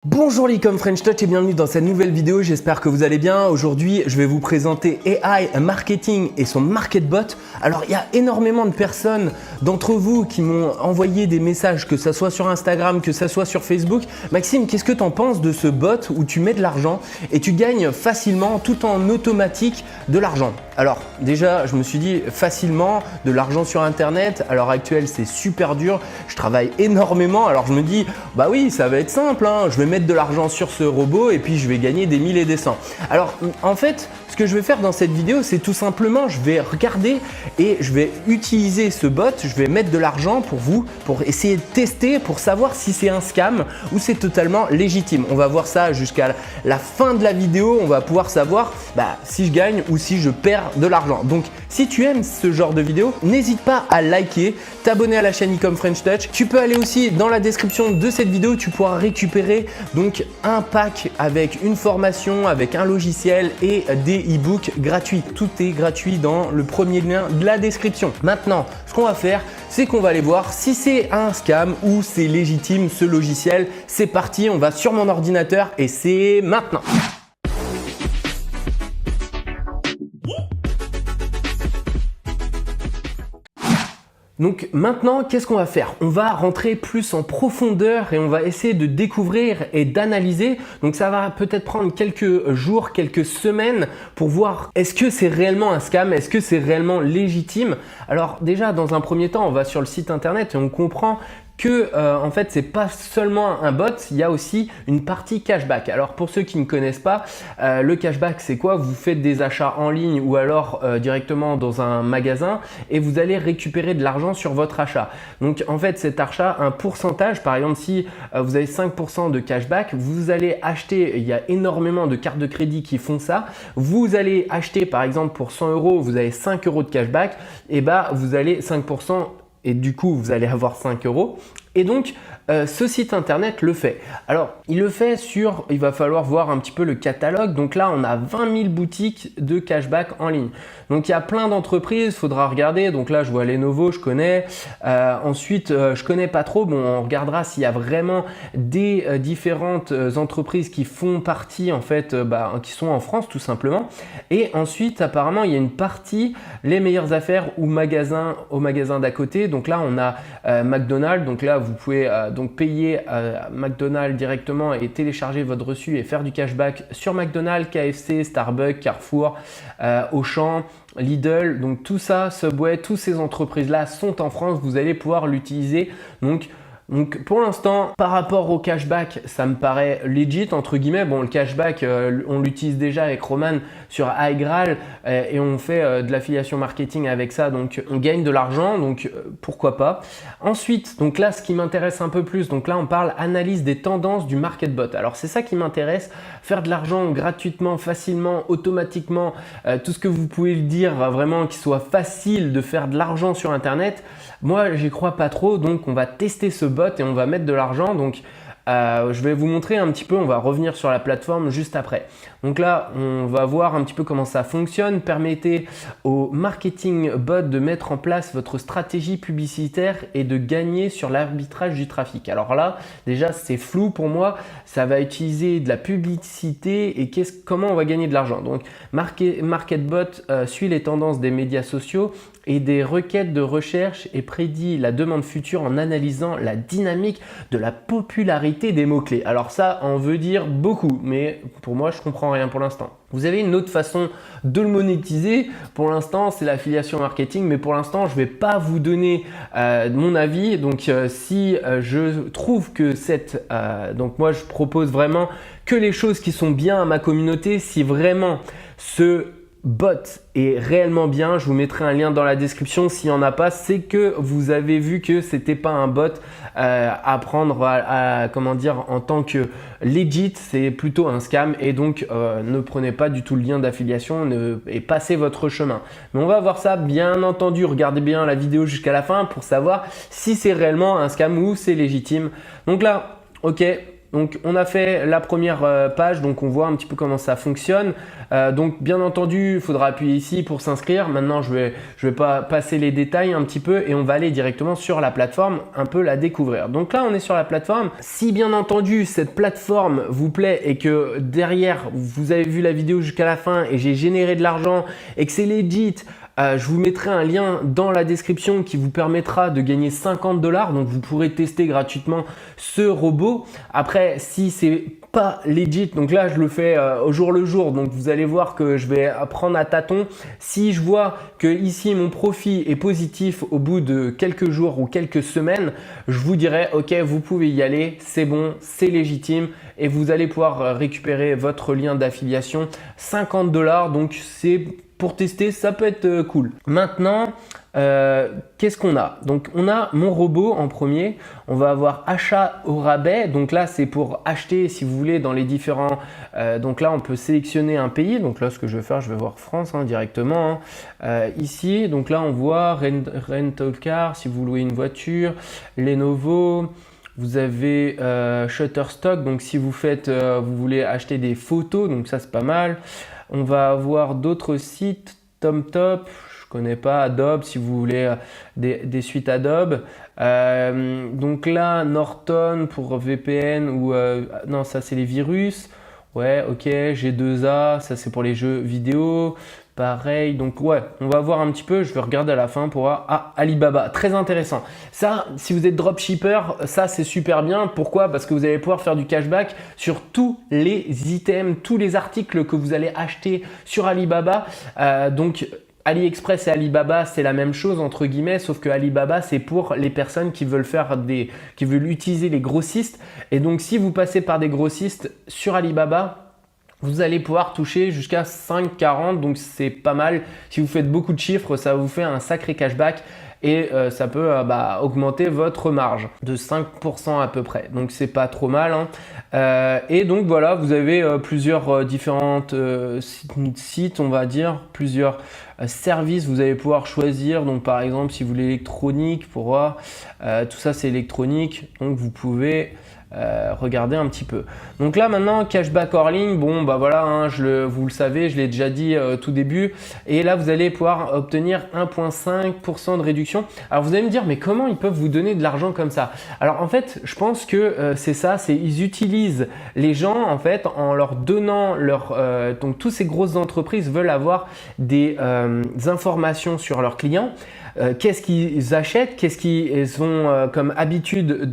Bonjour les com French Touch et bienvenue dans cette nouvelle vidéo, j'espère que vous allez bien. Aujourd'hui, je vais vous présenter AI Marketing et son MarketBot. Alors, il y a énormément de personnes d'entre vous qui m'ont envoyé des messages, que ça soit sur Instagram, que ça soit sur Facebook. Maxime, qu'est-ce que tu en penses de ce bot où tu mets de l'argent et tu gagnes facilement, tout en automatique, de l'argent? Alors, déjà, je me suis dit facilement, de l'argent sur Internet, à l'heure actuelle, c'est super dur. Je travaille énormément, alors je me dis, bah oui, ça va être simple, hein. Je vais mettre de l'argent sur ce robot et puis je vais gagner des 1000 et des 100. Alors en fait, ce que je vais faire dans cette vidéo, c'est tout simplement, je vais regarder et je vais utiliser ce bot, je vais mettre de l'argent pour vous, pour essayer de tester, pour savoir si c'est un scam ou c'est totalement légitime. On va voir ça jusqu'à la fin de la vidéo, on va pouvoir savoir si je gagne ou si je perds de l'argent. Donc si tu aimes ce genre de vidéo, n'hésite pas à liker, t'abonner à la chaîne e-com French Touch. Tu peux aller aussi dans la description de cette vidéo, tu pourras récupérer donc un pack avec une formation, avec un logiciel et des e-books gratuits. Tout est gratuit dans le premier lien de la description. Maintenant, ce qu'on va faire, c'est qu'on va aller voir si c'est un scam ou c'est légitime ce logiciel. C'est parti, on va sur mon ordinateur et c'est maintenant. Donc maintenant, qu'est-ce qu'on va faire? On va rentrer plus en profondeur et on va essayer de découvrir et d'analyser. Donc ça va peut-être prendre quelques jours, quelques semaines pour voir est-ce que c'est réellement un scam, est-ce que c'est réellement légitime. Alors déjà, dans un premier temps, on va sur le site internet et on comprend que en fait c'est pas seulement un bot, il y a aussi une partie cashback. Alors pour ceux qui ne connaissent pas, le cashback c'est quoi? Vous faites des achats en ligne ou alors directement dans un magasin et vous allez récupérer de l'argent sur votre achat. Donc en fait cet achat, un pourcentage, par exemple si vous avez 5% de cashback, vous allez acheter, il y a énormément de cartes de crédit qui font ça, vous allez acheter par exemple pour 100 €, vous avez 5 € de cashback, et vous allez 5%. Et du coup, vous allez avoir 5 €. Et donc, ce site internet le fait. Alors, il le fait sur, il va falloir voir un petit peu le catalogue. Donc là, on a 20 000 boutiques de cashback en ligne. Donc, il y a plein d'entreprises, il faudra regarder. Donc là, je vois Lenovo, je connais. Ensuite, je connais pas trop. Bon, on regardera s'il y a vraiment des différentes entreprises qui font partie, en fait, qui sont en France tout simplement. Et ensuite, apparemment, il y a une partie, les meilleures affaires ou magasins au magasin d'à côté. Donc là, on a McDonald's. Donc là, vous pouvez donc payer McDonald's directement et télécharger votre reçu et faire du cashback sur McDonald's, KFC, Starbucks, Carrefour, Auchan, Lidl. Donc tout ça, Subway, toutes ces entreprises-là sont en France. Vous allez pouvoir l'utiliser. Donc pour l'instant, par rapport au cashback, ça me paraît legit entre guillemets. Bon, le cashback, on l'utilise déjà avec Roman sur iGral et on fait de l'affiliation marketing avec ça. Donc on gagne de l'argent, donc pourquoi pas. Ensuite, donc là, ce qui m'intéresse un peu plus, donc là on parle analyse des tendances du MarketBot. Alors c'est ça qui m'intéresse, faire de l'argent gratuitement, facilement, automatiquement, tout ce que vous pouvez le dire vraiment qu'il soit facile de faire de l'argent sur Internet. Moi, j'y crois pas trop, donc on va tester ce bot et on va mettre de l'argent. Donc, je vais vous montrer un petit peu, on va revenir sur la plateforme juste après. Donc là, on va voir un petit peu comment ça fonctionne. Permettez au marketing bot de mettre en place votre stratégie publicitaire et de gagner sur l'arbitrage du trafic. Alors là, déjà, c'est flou pour moi. Ça va utiliser de la publicité et comment on va gagner de l'argent. Donc, MarketBot suit les tendances des médias sociaux et des requêtes de recherche et prédit la demande future en analysant la dynamique de la popularité des mots-clés. Alors ça en veut dire beaucoup, mais pour moi, je comprends rien pour l'instant. Vous avez une autre façon de le monétiser. Pour l'instant, c'est l'affiliation marketing, mais pour l'instant, je ne vais pas vous donner mon avis. Donc, si je trouve que donc moi, je propose vraiment que les choses qui sont bien à ma communauté. Si vraiment ce bot est réellement bien, je vous mettrai un lien dans la description. S'il n'y en a pas, c'est que vous avez vu que c'était pas un bot à prendre comment dire, en tant que legit, c'est plutôt un scam et donc ne prenez pas du tout le lien d'affiliation et passez votre chemin. Mais on va voir ça, bien entendu, regardez bien la vidéo jusqu'à la fin pour savoir si c'est réellement un scam ou c'est légitime. Donc là, ok, Donc on a fait la première page, donc on voit un petit peu comment ça fonctionne. Donc bien entendu, il faudra appuyer ici pour s'inscrire. Maintenant, je vais pas passer les détails un petit peu et on va aller directement sur la plateforme, un peu la découvrir. Donc là, on est sur la plateforme. Si bien entendu, cette plateforme vous plaît et que derrière, vous avez vu la vidéo jusqu'à la fin et j'ai généré de l'argent et que c'est legit, je vous mettrai un lien dans la description qui vous permettra de gagner 50 $. Donc, vous pourrez tester gratuitement ce robot. Après, si c'est pas legit, donc là, je le fais au jour le jour. Donc, vous allez voir que je vais apprendre à tâtons. Si je vois que ici, mon profit est positif au bout de quelques jours ou quelques semaines, je vous dirai, OK, vous pouvez y aller. C'est bon, c'est légitime et vous allez pouvoir récupérer votre lien d'affiliation 50 $. Donc, c'est pour tester, ça peut être cool. Maintenant, qu'est-ce qu'on a? Donc, on a mon robot en premier. On va avoir achat au rabais. Donc là, c'est pour acheter si vous voulez dans les différents. Donc là, on peut sélectionner un pays. Donc là, ce que je vais faire, je vais voir France directement. Ici, donc là, on voit rental car si vous louez une voiture, Lenovo. Vous avez Shutterstock. Donc si vous vous voulez acheter des photos, donc ça c'est pas mal. On va avoir d'autres sites, TomTop, je connais pas, Adobe si vous voulez des suites Adobe. Donc là, Norton pour VPN ou non, ça c'est les virus. Ouais, ok, G2A, ça c'est pour les jeux vidéo. Pareil, donc ouais, on va voir un petit peu, je vais regarder à la fin pour voir. Ah, Alibaba, très intéressant. Ça, si vous êtes dropshipper, ça c'est super bien. Pourquoi? Parce que vous allez pouvoir faire du cashback sur tous les items, tous les articles que vous allez acheter sur Alibaba. Donc, AliExpress et Alibaba, c'est la même chose entre guillemets, sauf que Alibaba, c'est pour les personnes qui veulent qui veulent utiliser les grossistes. Et donc, si vous passez par des grossistes sur Alibaba, vous allez pouvoir toucher jusqu'à 5,40, donc c'est pas mal. Si vous faites beaucoup de chiffres, ça vous fait un sacré cashback et ça peut augmenter votre marge de 5% à peu près. Donc c'est pas trop mal. Et donc voilà, vous avez plusieurs différentes sites, on va dire, plusieurs services. Vous allez pouvoir choisir. Donc par exemple, si vous voulez l'électronique, pour voir tout ça c'est électronique. Donc vous pouvez regardez un petit peu. Donc là maintenant cashback hors ligne, bon bah voilà, vous le savez, je l'ai déjà dit tout début. Et là vous allez pouvoir obtenir 1,5% de réduction. Alors vous allez me dire mais comment ils peuvent vous donner de l'argent comme ça? Alors en fait je pense que c'est ça, ils utilisent les gens en fait en leur donnant donc toutes ces grosses entreprises veulent avoir des informations sur leurs clients. Qu'est-ce qu'ils achètent, qu'est-ce qu'ils ont comme habitude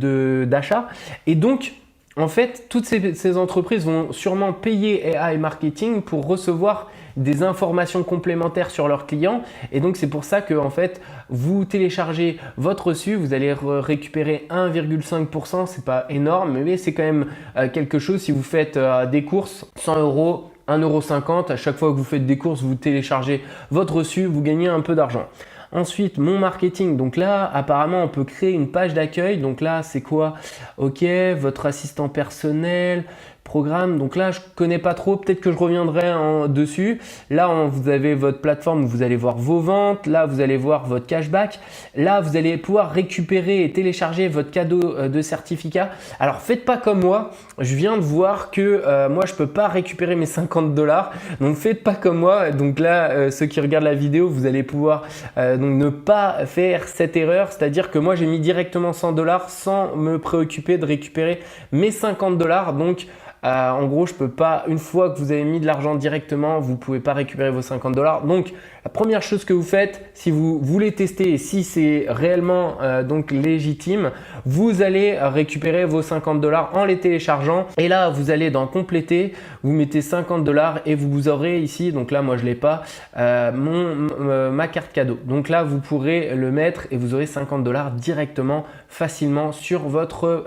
d'achat. Et donc, en fait, toutes ces entreprises vont sûrement payer AI Marketing pour recevoir des informations complémentaires sur leurs clients. Et donc, c'est pour ça que en fait, vous téléchargez votre reçu, vous allez récupérer 1,5%. C'est pas énorme, mais c'est quand même quelque chose. Si vous faites des courses, 100 €, 1,50 €, à chaque fois que vous faites des courses, vous téléchargez votre reçu, vous gagnez un peu d'argent. Ensuite, mon marketing. Donc là, apparemment, on peut créer une page d'accueil. Donc là, c'est quoi? Ok, votre assistant personnel, programme. Donc là, je connais pas trop. Peut-être que je reviendrai dessus. Là, vous avez votre plateforme où vous allez voir vos ventes. Là, vous allez voir votre cashback. Là, vous allez pouvoir récupérer et télécharger votre cadeau de certificat. Alors, faites pas comme moi. Je viens de voir que moi, je peux pas récupérer mes 50 $. Donc, faites pas comme moi. Donc là, ceux qui regardent la vidéo, vous allez pouvoir donc ne pas faire cette erreur. C'est-à-dire que moi, j'ai mis directement 100 $ sans me préoccuper de récupérer mes 50 $. Donc, en gros, je peux pas, une fois que vous avez mis de l'argent directement, vous pouvez pas récupérer vos 50 $. Donc, la première chose que vous faites, si vous voulez tester et si c'est réellement donc légitime, vous allez récupérer vos 50 $ en les téléchargeant. Et là, vous allez dans compléter, vous mettez 50 $ et vous aurez ici, donc là, moi je l'ai pas, ma carte cadeau. Donc là, vous pourrez le mettre et vous aurez 50 $ directement, facilement sur votre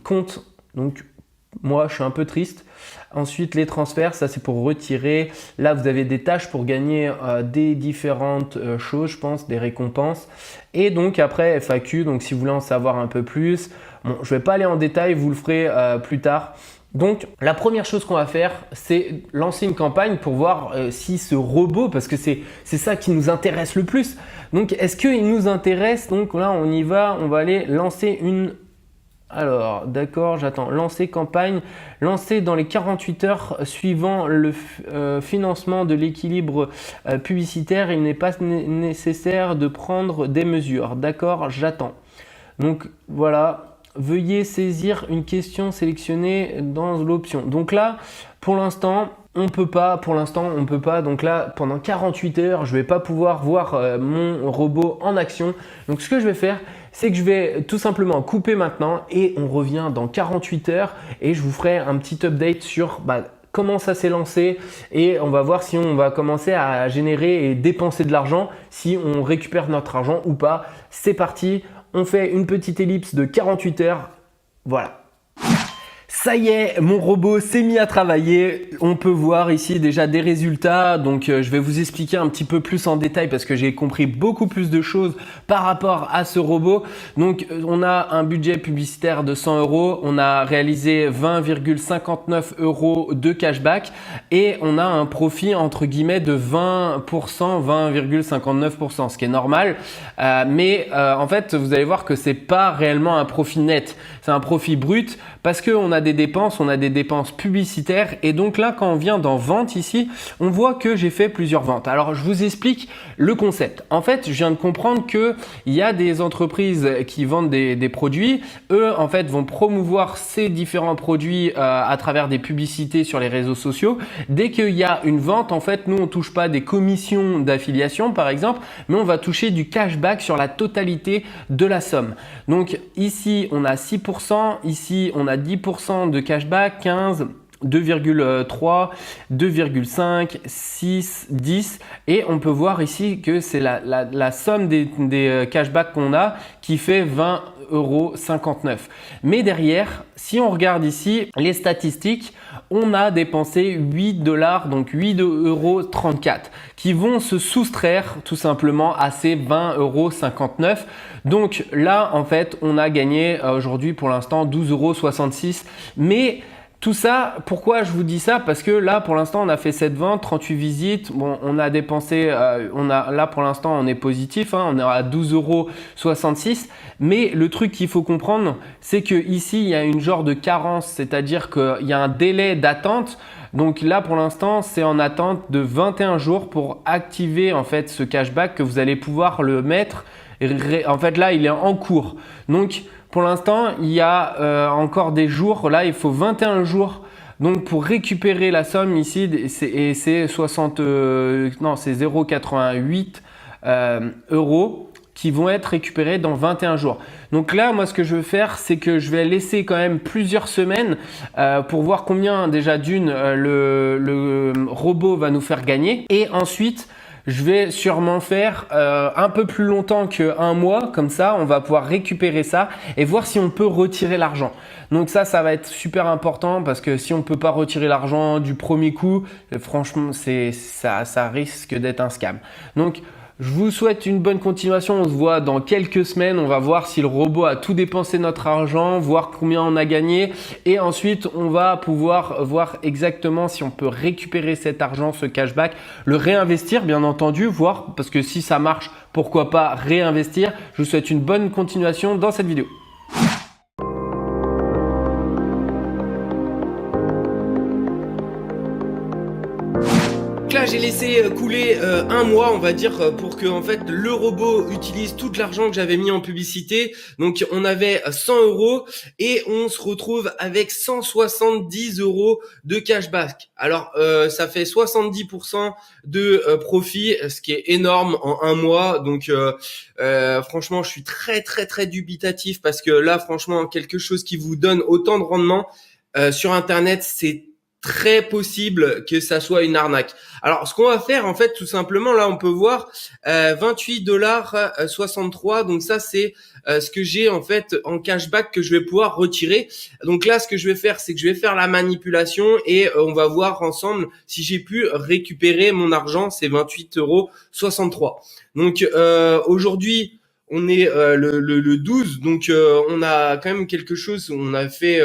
compte. Donc, moi, je suis un peu triste. Ensuite, les transferts, ça c'est pour retirer. Là, vous avez des tâches pour gagner des différentes choses, je pense, des récompenses. Et donc après, FAQ, donc si vous voulez en savoir un peu plus, bon, je ne vais pas aller en détail, vous le ferez plus tard. Donc, la première chose qu'on va faire, c'est lancer une campagne pour voir si ce robot, parce que c'est ça qui nous intéresse le plus. Donc, est-ce qu'il nous intéresse? Donc là, on y va, on va aller lancer une Alors, d'accord, j'attends. Lancer campagne. Lancer dans les 48 heures suivant le financement de l'équilibre publicitaire. Il n'est pas nécessaire de prendre des mesures. D'accord, j'attends. Donc voilà. Veuillez saisir une question sélectionnée dans l'option. Donc là, pour l'instant, on peut pas. Donc là, pendant 48 heures, je vais pas pouvoir voir mon robot en action. Donc ce que je vais faire, c'est que je vais tout simplement couper maintenant et on revient dans 48 heures et je vous ferai un petit update sur comment ça s'est lancé et on va voir si on va commencer à générer et dépenser de l'argent, si on récupère notre argent ou pas. C'est parti, on fait une petite ellipse de 48 heures. Voilà. Ça y est, mon robot s'est mis à travailler. On peut voir ici déjà des résultats. Donc, je vais vous expliquer un petit peu plus en détail parce que j'ai compris beaucoup plus de choses par rapport à ce robot. Donc, on a un budget publicitaire de 100 euros. On a réalisé 20,59 euros de cashback et on a un profit entre guillemets de 20%, 20,59%, ce qui est normal. Mais en fait, vous allez voir que c'est pas réellement un profit net. C'est un profit brut parce qu'on a des dépenses publicitaires et donc là, quand on vient dans vente ici, on voit que j'ai fait plusieurs ventes. Alors, je vous explique le concept. En fait, je viens de comprendre que il y a des entreprises qui vendent des produits. Eux, en fait, vont promouvoir ces différents produits à travers des publicités sur les réseaux sociaux. Dès qu'il y a une vente, en fait, nous, on touche pas des commissions d'affiliation, par exemple, mais on va toucher du cashback sur la totalité de la somme. Donc ici, on a 6%, ici, on a 10% de cashback, 15, 2,3, 2,5, 6, 10 et on peut voir ici que c'est la somme des cashbacks qu'on a qui fait 20,59 €. Mais derrière, si on regarde ici les statistiques, on a dépensé 8 $, donc 8,34 € qui vont se soustraire tout simplement à ces 20,59 €. Donc là, en fait, on a gagné aujourd'hui pour l'instant 12,66 €. Mais tout ça, pourquoi je vous dis ça? Parce que là, pour l'instant, on a fait cette vente, 38 visites. Bon, on a dépensé, là pour l'instant, on est positif, hein, on est à 12,66 €. Mais le truc qu'il faut comprendre, c'est que ici, il y a une genre de carence, c'est-à-dire qu'il y a un délai d'attente. Donc là, pour l'instant, c'est en attente de 21 jours pour activer en fait ce cashback que vous allez pouvoir le mettre. En fait, là, il est en cours. Donc, pour l'instant, il y a encore des jours. Là, il faut 21 jours. Donc, pour récupérer la somme ici, c'est 0,88 € qui vont être récupérés dans 21 jours. Donc là, moi, ce que je veux faire, c'est que je vais laisser quand même plusieurs semaines pour voir combien déjà le robot va nous faire gagner. Et ensuite, je vais sûrement faire un peu plus longtemps qu'un mois, comme ça on va pouvoir récupérer ça et voir si on peut retirer l'argent. Donc ça va être super important parce que si on ne peut pas retirer l'argent du premier coup, franchement ça risque d'être un scam. Donc je vous souhaite une bonne continuation. On se voit dans quelques semaines. On va voir si le robot a tout dépensé notre argent, voir combien on a gagné. Et ensuite, on va pouvoir voir exactement si on peut récupérer cet argent, ce cashback, le réinvestir, bien entendu, voir parce que si ça marche, pourquoi pas réinvestir. Je vous souhaite une bonne continuation dans cette vidéo. Là, j'ai laissé couler un mois, on va dire, pour que en fait le robot utilise tout l'argent que j'avais mis en publicité. Donc, on avait 100 € et on se retrouve avec 170 € de cashback. Alors, ça fait 70% de profit, ce qui est énorme en un mois. Donc, franchement, je suis très très très dubitatif parce que là, franchement, quelque chose qui vous donne autant de rendement sur Internet, c'est très possible que ça soit une arnaque. Alors, ce qu'on va faire, en fait, tout simplement, là, on peut voir 28,63 $. Donc ça, c'est ce que j'ai en fait en cashback que je vais pouvoir retirer. Donc là, ce que je vais faire, c'est que je vais faire la manipulation et on va voir ensemble si j'ai pu récupérer mon argent. C'est 28,63 €. Donc aujourd'hui, on est le 12, donc on a quand même quelque chose. On a fait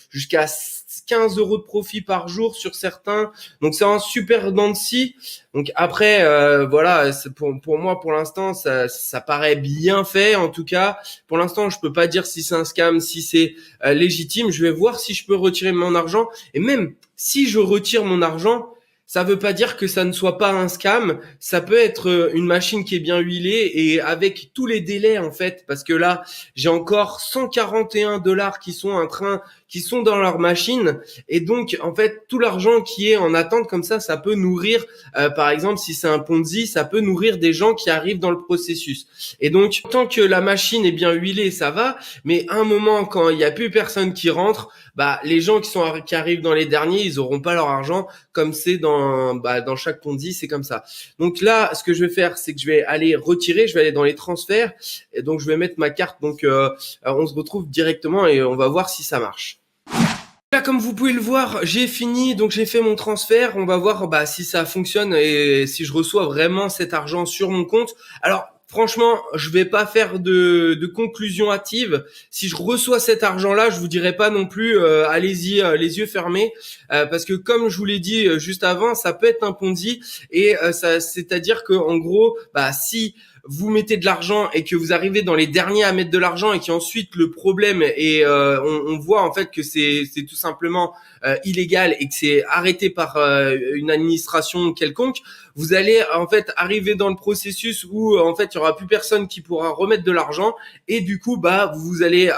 jusqu'à 15 € de profit par jour sur certains. Donc c'est un super dent de scie. Donc après, voilà, pour moi, pour l'instant, ça paraît bien fait. En tout cas, pour l'instant, je peux pas dire si c'est un scam, si c'est légitime. Je vais voir si je peux retirer mon argent. Et même si je retire mon argent, ça veut pas dire que ça ne soit pas un scam. Ça peut être une machine qui est bien huilée et avec tous les délais en fait, parce que là, j'ai encore 141 $ qui sont dans leur machine, et donc en fait tout l'argent qui est en attente comme ça peut nourrir, par exemple si c'est un Ponzi, ça peut nourrir des gens qui arrivent dans le processus. Et donc tant que la machine est bien huilée, ça va, mais à un moment quand il y a plus personne qui rentre, bah les gens qui arrivent dans les derniers, ils auront pas leur argent, comme c'est dans chaque Ponzi, c'est comme ça. Donc là, ce que je vais faire, c'est que je vais aller retirer, je vais aller dans les transferts, et donc je vais mettre ma carte. Donc on se retrouve directement et on va voir si ça marche. Là, comme vous pouvez le voir, j'ai fini, donc j'ai fait mon transfert. On va voir si ça fonctionne et si je reçois vraiment cet argent sur mon compte. Alors, franchement, je vais pas faire de conclusion hâtive. Si je reçois cet argent-là, je vous dirai pas non plus allez-y les yeux fermés, parce que comme je vous l'ai dit juste avant, ça peut être un Ponzi et c'est-à-dire que en gros, si vous mettez de l'argent et que vous arrivez dans les derniers à mettre de l'argent et qu'ensuite le problème est on voit en fait que c'est tout simplement illégal et que c'est arrêté par une administration quelconque, vous allez en fait arriver dans le processus où en fait il y aura plus personne qui pourra remettre de l'argent et du coup vous allez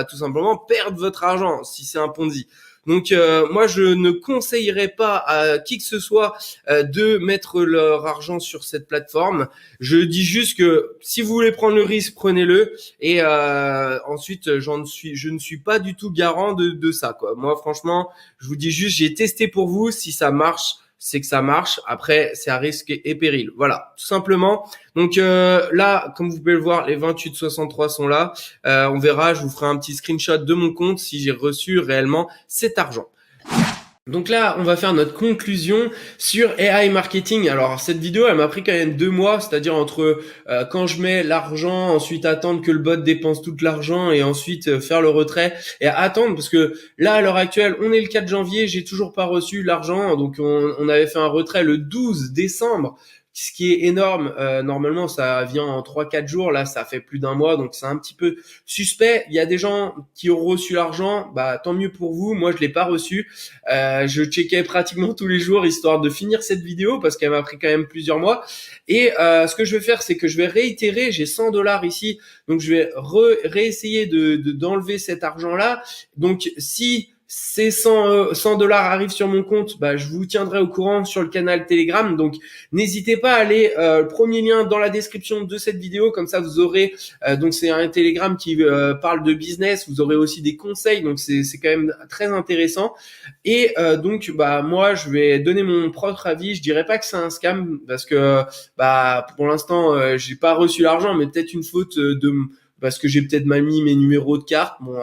tout simplement perdre votre argent si c'est un Ponzi. Donc moi je ne conseillerais pas à qui que ce soit de mettre leur argent sur cette plateforme. Je dis juste que si vous voulez prendre le risque, prenez-le. Et ensuite je ne suis pas du tout garant de ça quoi. Moi franchement, je vous dis juste j'ai testé pour vous, si ça marche, c'est que ça marche. Après, c'est à risque et péril. Voilà, tout simplement. Donc là, comme vous pouvez le voir, les 28,63 sont là. On verra, je vous ferai un petit screenshot de mon compte si j'ai reçu réellement cet argent. Donc là, on va faire notre conclusion sur AI marketing. Alors cette vidéo, elle m'a pris quand même 2 mois, c'est-à-dire entre quand je mets l'argent, ensuite attendre que le bot dépense tout l'argent et ensuite faire le retrait et attendre, parce que là à l'heure actuelle, on est le 4 janvier, j'ai toujours pas reçu l'argent. Donc on avait fait un retrait le 12 décembre. Ce qui est énorme. Normalement ça vient en 3-4 jours, là ça fait plus d'1 mois, donc c'est un petit peu suspect. Il y a des gens qui ont reçu l'argent, tant mieux pour vous, moi je l'ai pas reçu. Je checkais pratiquement tous les jours histoire de finir cette vidéo parce qu'elle m'a pris quand même plusieurs mois. Et ce que je vais faire, c'est que je vais réitérer, j'ai 100 $ ici, donc je vais réessayer d'enlever cet argent là. Donc si ces 100 $ arrivent sur mon compte, je vous tiendrai au courant sur le canal Telegram. Donc n'hésitez pas à aller, le premier lien dans la description de cette vidéo, comme ça vous aurez donc c'est un Telegram qui parle de business, vous aurez aussi des conseils, donc c'est quand même très intéressant. Et donc moi je vais donner mon propre avis. Je dirais pas que c'est un scam parce que pour l'instant j'ai pas reçu l'argent, mais peut-être une faute parce que j'ai peut-être mal mis mes numéros de carte. Bon,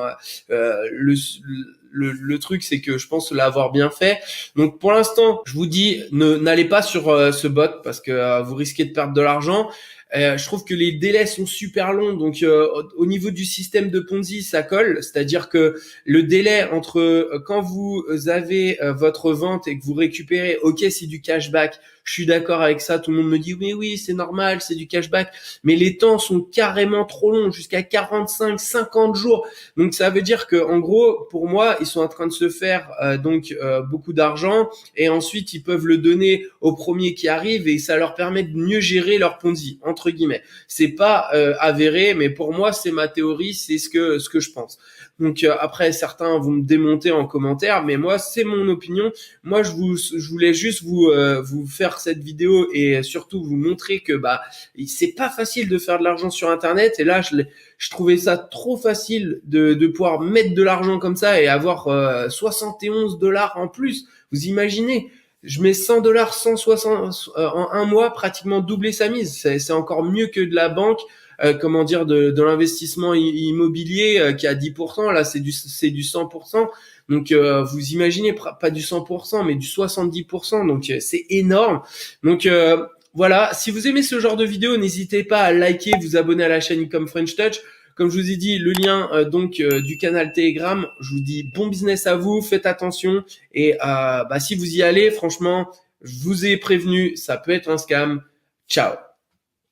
le truc, c'est que je pense l'avoir bien fait. Donc, pour l'instant, je vous dis, n'allez pas sur ce bot parce que vous risquez de perdre de l'argent. Je trouve que les délais sont super longs, donc au niveau du système de Ponzi, ça colle, c'est-à-dire que le délai entre quand vous avez votre vente et que vous récupérez, ok, c'est du cashback, je suis d'accord avec ça, tout le monde me dit oui, c'est normal, c'est du cashback, mais les temps sont carrément trop longs, jusqu'à 45-50 jours. Donc ça veut dire que en gros, pour moi, ils sont en train de se faire beaucoup d'argent et ensuite ils peuvent le donner aux premiers qui arrivent et ça leur permet de mieux gérer leur Ponzi entre guillemets. C'est pas avéré, mais pour moi c'est ma théorie, c'est ce que je pense. Donc après certains vont me démonter en commentaire, mais moi c'est mon opinion. Moi je voulais juste vous faire cette vidéo et surtout vous montrer que c'est pas facile de faire de l'argent sur internet, et là je trouvais ça trop facile de pouvoir mettre de l'argent comme ça et avoir 71 $ en plus. Vous imaginez, je mets 100 $, 160 en un mois, pratiquement doubler sa mise. C'est encore mieux que de la banque, de l'investissement immobilier qui est à 10%. Là, c'est du 100%. Donc, vous imaginez, pas du 100%, mais du 70%. Donc, c'est énorme. Donc, voilà. Si vous aimez ce genre de vidéo, n'hésitez pas à liker, vous abonner à la chaîne Ecom French Touch. comme je vous ai dit, le lien du canal Telegram. Je vous dis bon business à vous, faites attention et si vous y allez, franchement, je vous ai prévenu, ça peut être un scam. Ciao.